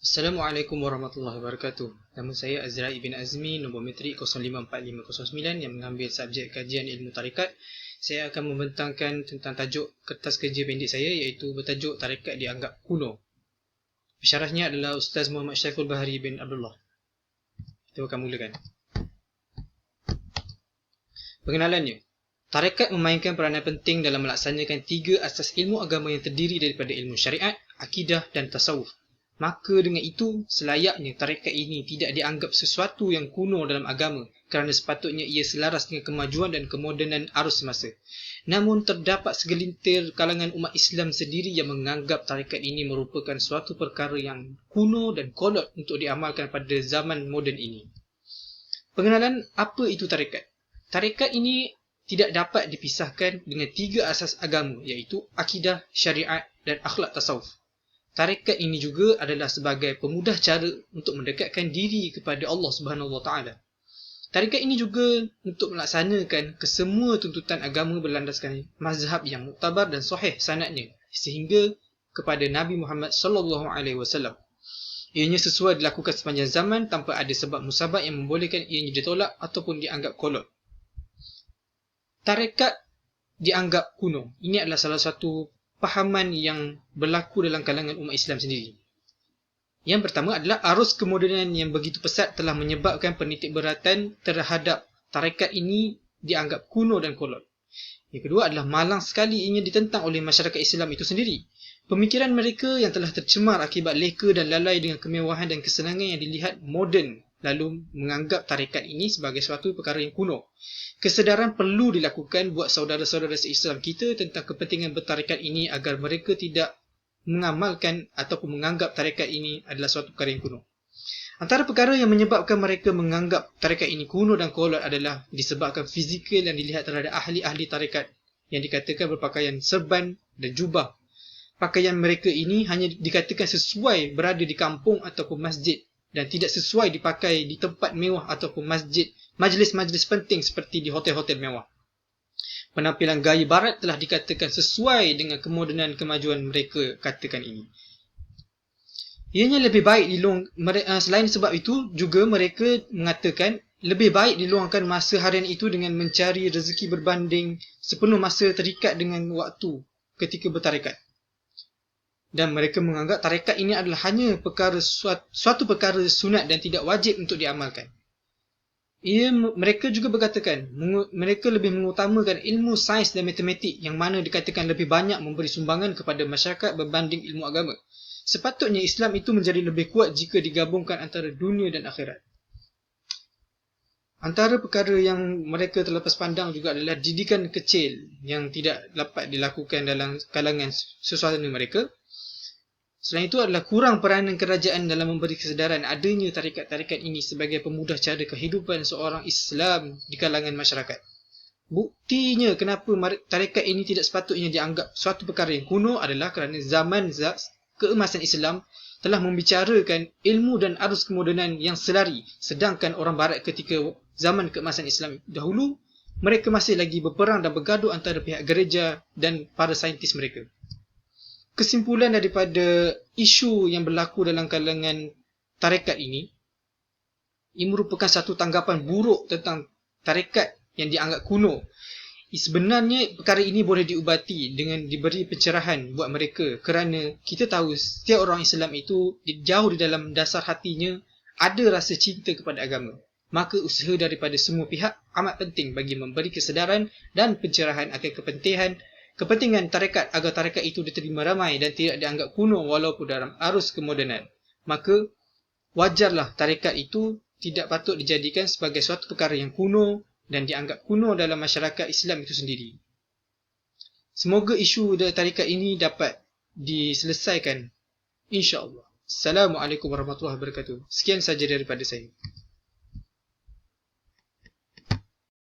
Assalamualaikum warahmatullahi wabarakatuh. Nama saya Azrai bin Azmi, nombor metrik 054509 yang mengambil subjek kajian ilmu tarikat. Saya akan membentangkan tentang tajuk kertas kerja pendek saya, iaitu bertajuk Tarikat Dianggap Kuno. Pensyarahnya adalah Ustaz Muhammad Syaiful Bahari bin Abdullah. Kita akan mulakan. Pengenalannya. Tarikat memainkan peranan penting dalam melaksanakan 3 asas ilmu agama yang terdiri daripada ilmu syariat, akidah dan tasawuf. Maka dengan itu, selayaknya tarikat ini tidak dianggap sesuatu yang kuno dalam agama kerana sepatutnya ia selaras dengan kemajuan dan kemodenan arus semasa. Namun terdapat segelintir kalangan umat Islam sendiri yang menganggap tarikat ini merupakan suatu perkara yang kuno dan kolot untuk diamalkan pada zaman moden ini. Pengenalan apa itu tarikat? Tarikat ini tidak dapat dipisahkan dengan 3 asas agama, iaitu akidah, syariat dan akhlak tasawuf. Tarikat ini juga adalah sebagai pemudah cara untuk mendekatkan diri kepada Allah Subhanahu Wa Taala. Tarikat ini juga untuk melaksanakan kesemua tuntutan agama berlandaskan mazhab yang muktabar dan sahih sanadnya sehingga kepada Nabi Muhammad sallallahu alaihi wasallam. Ianya sesuai dilakukan sepanjang zaman tanpa ada sebab musabab yang membolehkan ianya ditolak ataupun dianggap kolot. Tarikat dianggap kuno. Ini adalah salah satu pahaman yang berlaku dalam kalangan umat Islam sendiri. Yang pertama adalah arus kemodenan yang begitu pesat telah menyebabkan penitikberatan terhadap tarikat ini dianggap kuno dan kolot. Yang kedua adalah malang sekali ianya ditentang oleh masyarakat Islam itu sendiri. Pemikiran mereka yang telah tercemar akibat leka dan lalai dengan kemewahan dan kesenangan yang dilihat moden lalu menganggap tarikat ini sebagai suatu perkara yang kuno. Kesedaran perlu dilakukan buat saudara-saudara se-Islam kita tentang kepentingan bertarikat ini agar mereka tidak mengamalkan ataupun menganggap tarikat ini adalah suatu perkara yang kuno. Antara perkara yang menyebabkan mereka menganggap tarikat ini kuno dan kolot adalah disebabkan fizikal yang dilihat terhadap ahli-ahli tarikat yang dikatakan berpakaian serban dan jubah. Pakaian mereka ini hanya dikatakan sesuai berada di kampung ataupun masjid dan tidak sesuai dipakai di tempat mewah ataupun masjid, majlis-majlis penting seperti di hotel-hotel mewah. Penampilan gaya barat telah dikatakan sesuai dengan kemodenan kemajuan mereka katakan ini. Ianya lebih baik selain sebab itu juga mereka mengatakan lebih baik diluangkan masa harian itu dengan mencari rezeki berbanding sepenuh masa terikat dengan waktu ketika bertarikat. Dan mereka menganggap tarikat ini adalah hanya suatu perkara sunat dan tidak wajib untuk diamalkan. Mereka juga berkatakan mereka lebih mengutamakan ilmu sains dan matematik yang mana dikatakan lebih banyak memberi sumbangan kepada masyarakat berbanding ilmu agama. Sepatutnya Islam itu menjadi lebih kuat jika digabungkan antara dunia dan akhirat. Antara perkara yang mereka terlepas pandang juga adalah didikan kecil yang tidak dapat dilakukan dalam kalangan suasana mereka. Selain itu adalah kurang peranan kerajaan dalam memberi kesedaran adanya tarikat-tarikat ini sebagai pemudah cara kehidupan seorang Islam di kalangan masyarakat. Buktinya kenapa tarikat ini tidak sepatutnya dianggap suatu perkara yang kuno adalah kerana zaman keemasan Islam telah membicarakan ilmu dan arus kemodenan yang selari, sedangkan orang barat ketika zaman keemasan Islam dahulu mereka masih lagi berperang dan bergaduh antara pihak gereja dan para saintis mereka. Kesimpulan daripada isu yang berlaku dalam kalangan tarikat ini merupakan satu tanggapan buruk tentang tarikat yang dianggap kuno. Sebenarnya perkara ini boleh diubati dengan diberi pencerahan buat mereka kerana kita tahu setiap orang Islam itu jauh di dalam dasar hatinya ada rasa cinta kepada agama. Maka usaha daripada semua pihak amat penting bagi memberi kesedaran dan pencerahan akan kepentingan tarikat agar tarikat itu diterima ramai dan tidak dianggap kuno walaupun dalam arus kemodenan. Maka wajarlah tarikat itu tidak patut dijadikan sebagai suatu perkara yang kuno dan dianggap kuno dalam masyarakat Islam itu sendiri. Semoga isu dari tarikat ini dapat diselesaikan, insya-Allah. Assalamualaikum warahmatullahi wabarakatuh. Sekian saja daripada saya.